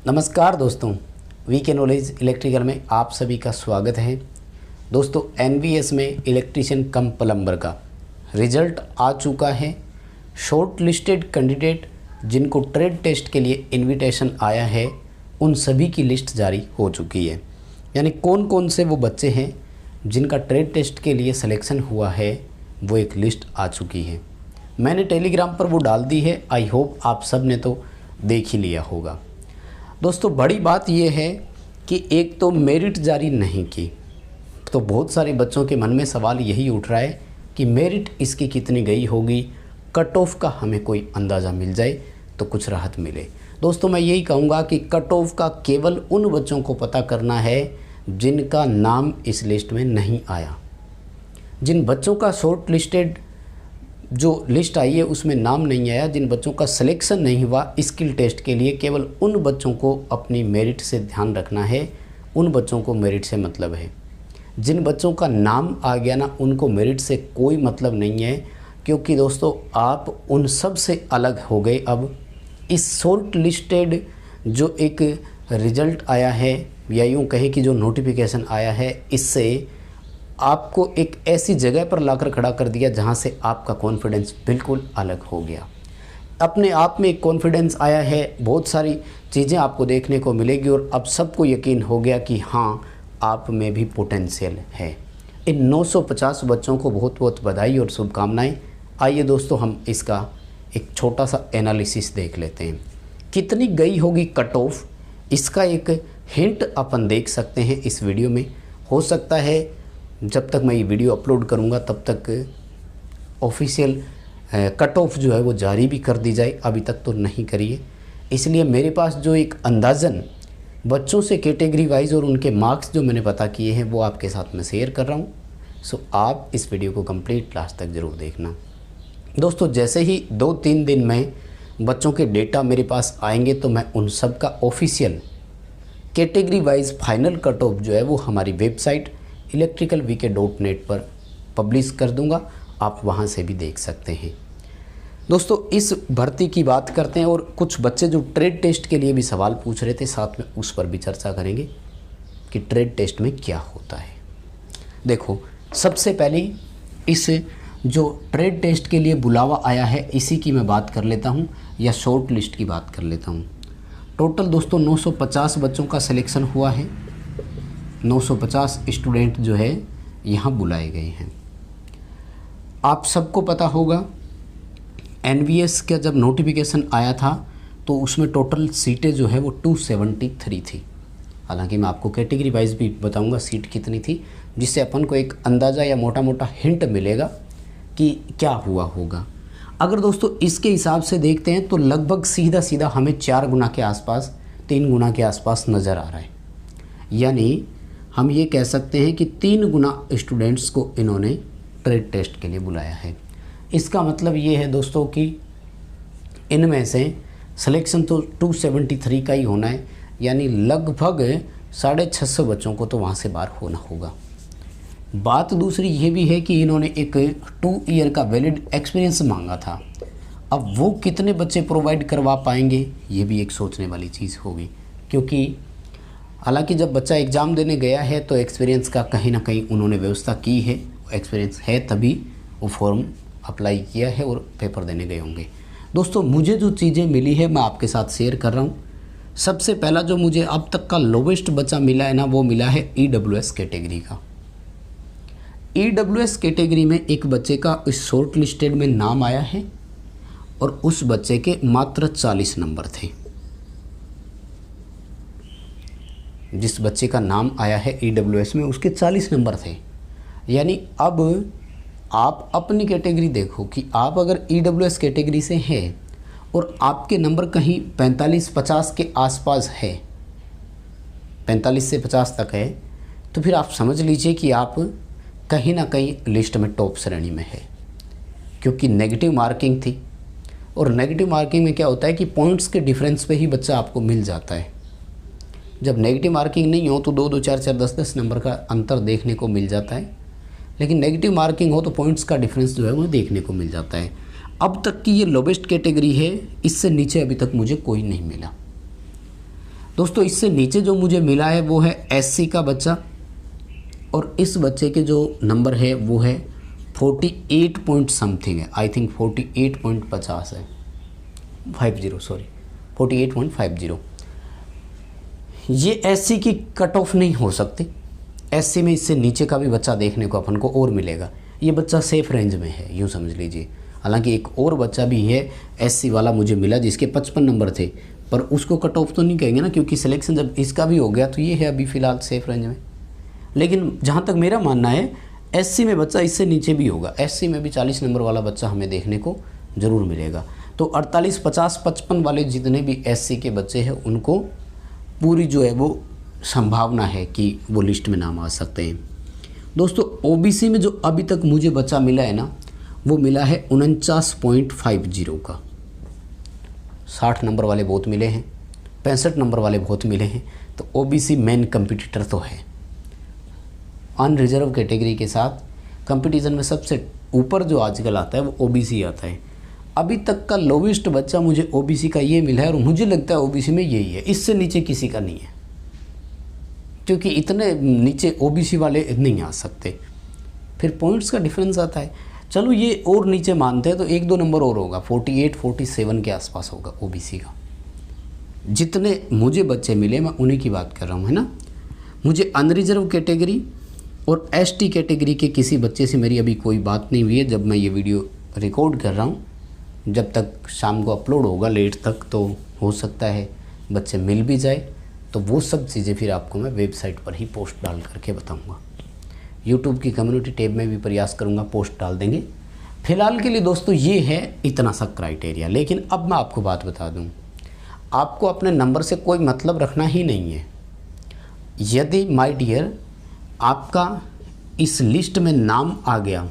नमस्कार दोस्तों, VK knowledge electrical में आप सभी का स्वागत है। दोस्तों, एनवीएस में इलेक्ट्रीशियन कम प्लम्बर का रिजल्ट आ चुका है। शॉर्ट लिस्टेड कैंडिडेट जिनको ट्रेड टेस्ट के लिए इनविटेशन आया है, उन सभी की लिस्ट जारी हो चुकी है। यानी कौन कौन से वो बच्चे हैं जिनका ट्रेड टेस्ट के लिए सिलेक्शन हुआ है, वो एक लिस्ट आ चुकी है। मैंने टेलीग्राम पर वो डाल दी है। आई होप आप सब ने तो देख ही लिया होगा। दोस्तों, बड़ी बात यह है कि एक तो मेरिट जारी नहीं की, तो बहुत सारे बच्चों के मन में सवाल यही उठ रहा है कि मेरिट इसकी कितनी गई होगी, कट ऑफ का हमें कोई अंदाज़ा मिल जाए तो कुछ राहत मिले। दोस्तों, मैं यही कहूँगा कि कट ऑफ का केवल उन बच्चों को पता करना है जिनका नाम इस लिस्ट में नहीं आया। जिन बच्चों का शॉर्ट लिस्टेड जो लिस्ट आई है उसमें नाम नहीं आया, जिन बच्चों का सिलेक्शन नहीं हुआ स्किल टेस्ट के लिए, केवल उन बच्चों को अपनी मेरिट से ध्यान रखना है। उन बच्चों को मेरिट से मतलब है। जिन बच्चों का नाम आ गया ना, उनको मेरिट से कोई मतलब नहीं है, क्योंकि दोस्तों आप उन सब से अलग हो गए। अब इस शॉर्ट लिस्टेड जो एक रिज़ल्ट आया है, या यूँ कहे कि जो नोटिफिकेशन आया है, इससे आपको एक ऐसी जगह पर लाकर खड़ा कर दिया जहां से आपका कॉन्फिडेंस बिल्कुल अलग हो गया। अपने आप में एक कॉन्फिडेंस आया है, बहुत सारी चीज़ें आपको देखने को मिलेगी और अब सबको यकीन हो गया कि हाँ, आप में भी पोटेंशियल है। इन 950 बच्चों को बहुत बहुत बधाई और शुभकामनाएं। आइए दोस्तों, हम इसका एक छोटा सा एनालिसिस देख लेते हैं। कितनी गई होगी कट ऑफ, इसका एक हिंट अपन देख सकते हैं इस वीडियो में। हो सकता है जब तक मैं ये वीडियो अपलोड करूँगा तब तक ऑफिशियल कट ऑफ जो है वो जारी भी कर दी जाए। अभी तक तो नहीं करिए, इसलिए मेरे पास जो एक अंदाज़न बच्चों से कैटेगरी वाइज और उनके मार्क्स जो मैंने पता किए हैं वो आपके साथ में शेयर कर रहा हूँ। सो आप इस वीडियो को कंप्लीट लास्ट तक ज़रूर देखना। दोस्तों, जैसे ही 2-3 दिन में बच्चों के डेटा मेरे पास आएंगे तो मैं उन सब का official category wise final cut off जो है वो हमारी वेबसाइट electricalvk.net पर पब्लिश कर दूंगा। आप वहां से भी देख सकते हैं। दोस्तों, इस भर्ती की बात करते हैं और कुछ बच्चे जो ट्रेड टेस्ट के लिए भी सवाल पूछ रहे थे, साथ में उस पर भी चर्चा करेंगे कि ट्रेड टेस्ट में क्या होता है। देखो, सबसे पहले इस जो ट्रेड टेस्ट के लिए बुलावा आया है इसी की मैं बात कर लेता हूं, या शॉर्ट लिस्ट की बात कर लेता हूं। टोटल दोस्तों 950 बच्चों का सिलेक्शन हुआ है। 950 स्टूडेंट जो है यहाँ बुलाए गए हैं। आप सबको पता होगा एनवीएस का जब नोटिफिकेशन आया था तो उसमें टोटल सीटें जो है वो 273 थी। हालांकि मैं आपको कैटेगरी वाइज भी बताऊंगा सीट कितनी थी, जिससे अपन को एक अंदाज़ा या मोटा मोटा हिंट मिलेगा कि क्या हुआ होगा। अगर दोस्तों इसके हिसाब से देखते हैं तो लगभग सीधा सीधा हमें 4 गुना के आसपास, 3 गुना के आसपास नज़र आ रहा है। यानी हम ये कह सकते हैं कि 3 गुना स्टूडेंट्स को इन्होंने ट्रेड टेस्ट के लिए बुलाया है। इसका मतलब ये है दोस्तों कि इनमें से सिलेक्शन तो 273 का ही होना है, यानी लगभग 650 बच्चों को तो वहाँ से बाहर होना होगा। बात दूसरी ये भी है कि इन्होंने एक 2 ईयर का वैलिड एक्सपीरियंस मांगा था। अब वो कितने बच्चे प्रोवाइड करवा पाएंगे, ये भी एक सोचने वाली चीज़ होगी, क्योंकि हालांकि जब बच्चा एग्ज़ाम देने गया है तो एक्सपीरियंस का कहीं ना कहीं उन्होंने व्यवस्था की है। एक्सपीरियंस है तभी वो फॉर्म अप्लाई किया है और पेपर देने गए होंगे। दोस्तों, मुझे जो चीज़ें मिली है मैं आपके साथ शेयर कर रहा हूँ। सबसे पहला जो मुझे अब तक का लोवेस्ट बच्चा मिला है ना, वो मिला है EWS कैटेगरी का। EWS कैटेगरी में एक बच्चे का इस शॉर्ट लिस्टेड में नाम आया है और उस बच्चे के मात्र 40 नंबर थे। जिस बच्चे का नाम आया है EWS में उसके 40 नंबर थे। यानी अब आप अपनी कैटेगरी देखो कि आप अगर EWS कैटेगरी से हैं और आपके नंबर कहीं 45-50 के आसपास है, 45 से 50 तक है, तो फिर आप समझ लीजिए कि आप कहीं ना कहीं लिस्ट में टॉप श्रेणी में है। क्योंकि नेगेटिव मार्किंग थी, और नेगेटिव मार्किंग में क्या होता है कि पॉइंट्स के डिफरेंस पे ही बच्चा आपको मिल जाता है। जब नेगेटिव मार्किंग नहीं हो तो 2-2, 4-4, 10-10 नंबर का अंतर देखने को मिल जाता है, लेकिन नेगेटिव मार्किंग हो तो पॉइंट्स का डिफरेंस जो है वो देखने को मिल जाता है। अब तक की ये लोवेस्ट कैटेगरी है, इससे नीचे अभी तक मुझे कोई नहीं मिला। दोस्तों इससे नीचे जो मुझे मिला है वो है SC का बच्चा, और इस बच्चे के जो नंबर है वो है 48 पॉइंट समथिंग है, आई थिंक 48.50 है, 48.50। ये SC की कट ऑफ नहीं हो सकती, SC में इससे नीचे का भी बच्चा देखने को अपन को और मिलेगा। ये बच्चा सेफ रेंज में है, यूँ समझ लीजिए। हालांकि एक और बच्चा भी है SC वाला मुझे मिला जिसके 55 नंबर थे, पर उसको कट ऑफ तो नहीं कहेंगे ना, क्योंकि सिलेक्शन जब इसका भी हो गया तो ये है अभी फ़िलहाल सेफ रेंज में। लेकिन जहाँ तक मेरा मानना है SC में बच्चा इससे नीचे भी होगा, SC में भी 40 नंबर वाला बच्चा हमें देखने को ज़रूर मिलेगा। तो 48, 50, 55 वाले जितने भी SC के बच्चे हैं उनको पूरी जो है वो संभावना है कि वो लिस्ट में नाम आ सकते हैं। दोस्तों OBC में जो अभी तक मुझे बच्चा मिला है ना, वो मिला है 49.50 का। 60 नंबर वाले बहुत मिले हैं, 65 नंबर वाले बहुत मिले हैं, तो OBC मेन कंपटीटर तो है। अनरिजर्व कैटेगरी के साथ कंपटीशन में सबसे ऊपर जो आजकल आता है वो OBC आता है। अभी तक का लोवेस्ट बच्चा मुझे OBC का ये मिला है, और मुझे लगता है OBC में यही है, इससे नीचे किसी का नहीं है, क्योंकि इतने नीचे OBC वाले नहीं आ सकते। फिर पॉइंट्स का डिफरेंस आता है, चलो ये और नीचे मानते हैं तो 1-2 नंबर और होगा, 48, 47 के आसपास होगा OBC का। जितने मुझे बच्चे मिले मैं उन्हीं की बात कर रहा हूँ, है ना। मुझे अनरिजर्व कैटेगरी और ST कैटेगरी के किसी बच्चे से मेरी अभी कोई बात नहीं हुई है। जब मैं ये वीडियो रिकॉर्ड कर रहा हूँ, जब तक शाम को अपलोड होगा लेट तक, तो हो सकता है बच्चे मिल भी जाए, तो वो सब चीज़ें फिर आपको मैं वेबसाइट पर ही पोस्ट डाल करके बताऊँगा। यूट्यूब की कम्युनिटी टैब में भी प्रयास करूँगा, पोस्ट डाल देंगे। फिलहाल के लिए दोस्तों ये है इतना सा क्राइटेरिया। लेकिन अब मैं आपको बात बता दूँ, आपको अपने नंबर से कोई मतलब रखना ही नहीं है। यदि माय डियर आपका इस लिस्ट में नाम आ गया,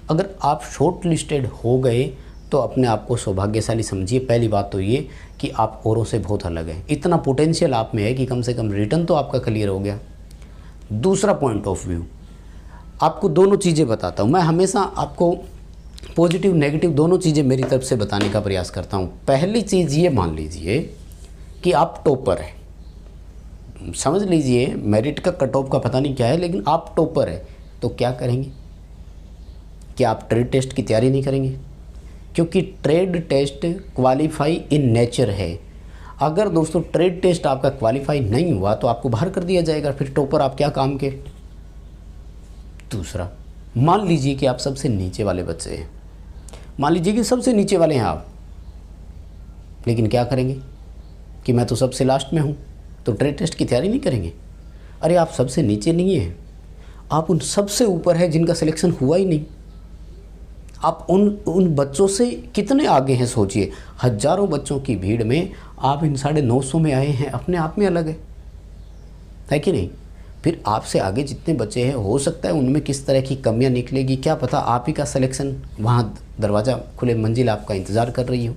अगर आप शॉर्ट लिस्टेड हो गए तो अपने आप को सौभाग्यशाली समझिए। पहली बात तो ये कि आप औरों से बहुत अलग हैं, इतना पोटेंशियल आप में है कि कम से कम रिटर्न तो आपका क्लियर हो गया। दूसरा पॉइंट ऑफ व्यू, आपको दोनों चीज़ें बताता हूँ मैं, हमेशा आपको पॉजिटिव नेगेटिव दोनों चीज़ें मेरी तरफ से बताने का प्रयास करता हूँ। पहली चीज़ ये मान लीजिए कि आप टॉपर हैं, समझ लीजिए मेरिट का कट ऑफ का पता नहीं क्या है, लेकिन आप टॉपर है, तो क्या करेंगे? क्या आप ट्रेड टेस्ट की तैयारी नहीं करेंगे? क्योंकि trade test qualify in nature है। अगर दोस्तों ट्रेड टेस्ट आपका क्वालिफाई नहीं हुआ तो आपको बाहर कर दिया जाएगा, फिर टॉपर आप क्या काम के। दूसरा, मान लीजिए कि आप सबसे नीचे वाले बच्चे हैं, मान लीजिए कि सबसे नीचे वाले हैं आप, लेकिन क्या करेंगे कि मैं तो सबसे लास्ट में हूँ, तो ट्रेड टेस्ट की तैयारी नहीं करेंगे। अरे आप सबसे नीचे नहीं हैं, आप उन सबसे ऊपर है जिनका सिलेक्शन हुआ ही नहीं। आप उन बच्चों से कितने आगे हैं सोचिए। हज़ारों बच्चों की भीड़ में आप इन 950 में आए हैं, अपने आप में अलग है कि नहीं। फिर आपसे आगे जितने बच्चे हैं हो सकता है उनमें किस तरह की कमियां निकलेगी, क्या पता आप ही का सिलेक्शन वहाँ दरवाज़ा खुले, मंजिल आपका इंतज़ार कर रही हो।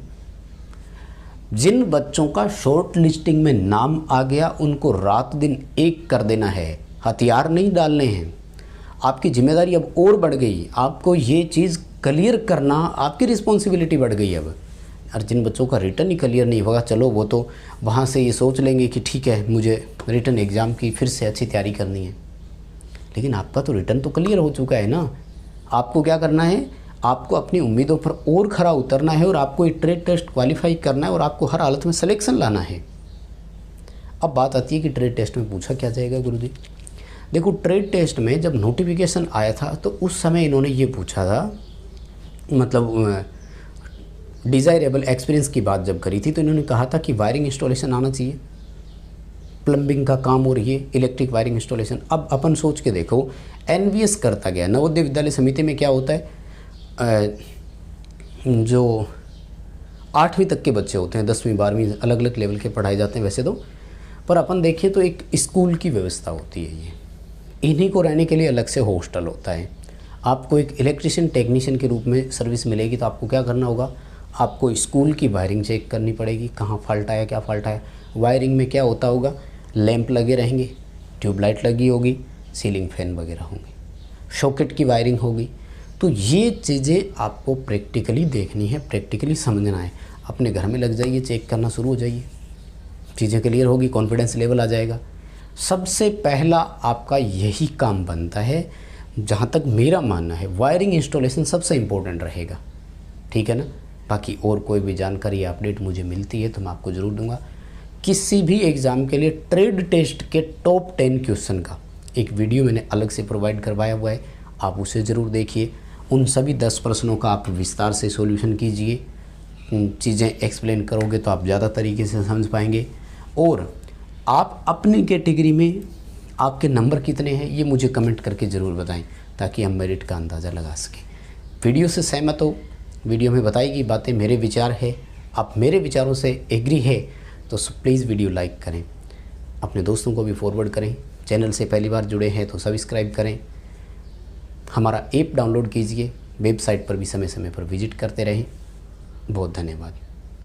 जिन बच्चों का शॉर्ट लिस्टिंग में नाम आ गया उनको रात दिन एक कर देना है, हथियार नहीं डालने हैं। आपकी जिम्मेदारी अब और बढ़ गई, आपको ये चीज़ क्लियर करना आपकी रिस्पॉन्सिबिलिटी बढ़ गई अब। और जिन बच्चों का रिटर्न ही क्लियर नहीं होगा, चलो वो तो वहाँ से ये सोच लेंगे कि ठीक है मुझे रिटर्न एग्ज़ाम की फिर से अच्छी तैयारी करनी है, लेकिन आपका तो रिटर्न तो क्लियर हो चुका है ना। आपको क्या करना है, आपको अपनी उम्मीदों पर और खरा उतरना है, और आपको ये ट्रेड टेस्ट क्वालिफाई करना है, और आपको हर हालत में सिलेक्शन लाना है। अब बात आती है कि ट्रेड टेस्ट में पूछा क्या जाएगा गुरुजी। देखो ट्रेड टेस्ट में जब नोटिफिकेशन आया था तो उस समय इन्होंने ये पूछा था, मतलब डिज़ायरेबल एक्सपीरियंस की बात जब करी थी तो इन्होंने कहा था कि वायरिंग इंस्टॉलेशन आना चाहिए, प्लम्बिंग का काम और ये इलेक्ट्रिक वायरिंग इंस्टॉलेशन। अब अपन सोच के देखो, NVS करता गया, नवोदय विद्यालय समिति में क्या होता है, जो 8वीं तक के बच्चे होते हैं, 10वीं 12वीं अलग अलग लेवल के पढ़ाए जाते हैं वैसे तो, पर अपन देखिए तो एक स्कूल की व्यवस्था होती है। ये इन्हीं को रहने के लिए अलग से हॉस्टल होता है। आपको एक इलेक्ट्रिशियन टेक्नीशियन के रूप में सर्विस मिलेगी, तो आपको क्या करना होगा, आपको स्कूल की वायरिंग चेक करनी पड़ेगी, कहाँ फॉल्ट आया, क्या फॉल्ट आया। वायरिंग में क्या होता होगा, लैंप लगे रहेंगे, ट्यूबलाइट लगी होगी, सीलिंग फैन वगैरह होंगे, सॉकेट की वायरिंग होगी। तो ये चीज़ें आपको प्रैक्टिकली देखनी है, प्रैक्टिकली समझना है। अपने घर में लग जाइए, चेक करना शुरू हो जाइए, चीज़ें क्लियर होगी, कॉन्फिडेंस लेवल आ जाएगा। सबसे पहला आपका यही काम बनता है, जहाँ तक मेरा मानना है वायरिंग इंस्टॉलेशन सबसे इम्पोर्टेंट रहेगा, ठीक है ना। बाकी और कोई भी जानकारी या अपडेट मुझे मिलती है तो मैं आपको ज़रूर दूंगा। किसी भी एग्ज़ाम के लिए ट्रेड टेस्ट के टॉप 10 क्वेश्चन का एक वीडियो मैंने अलग से प्रोवाइड करवाया हुआ है, आप उसे ज़रूर देखिए। उन सभी 10 प्रश्नों का आप विस्तार से सॉल्यूशन कीजिए, चीज़ें एक्सप्लेन करोगे तो आप ज़्यादा तरीके से समझ पाएंगे। और आप अपनी कैटेगरी में आपके नंबर कितने हैं ये मुझे कमेंट करके ज़रूर बताएं, ताकि हम मेरिट का अंदाज़ा लगा सकें। वीडियो से सहमत हो, वीडियो में बताई गई बातें मेरे विचार है, आप मेरे विचारों से एग्री है तो प्लीज़ वीडियो लाइक करें, अपने दोस्तों को भी फॉरवर्ड करें। चैनल से पहली बार जुड़े हैं तो सब्सक्राइब करें, हमारा ऐप डाउनलोड कीजिए, वेबसाइट पर भी समय समय पर विजिट करते रहें। बहुत धन्यवाद।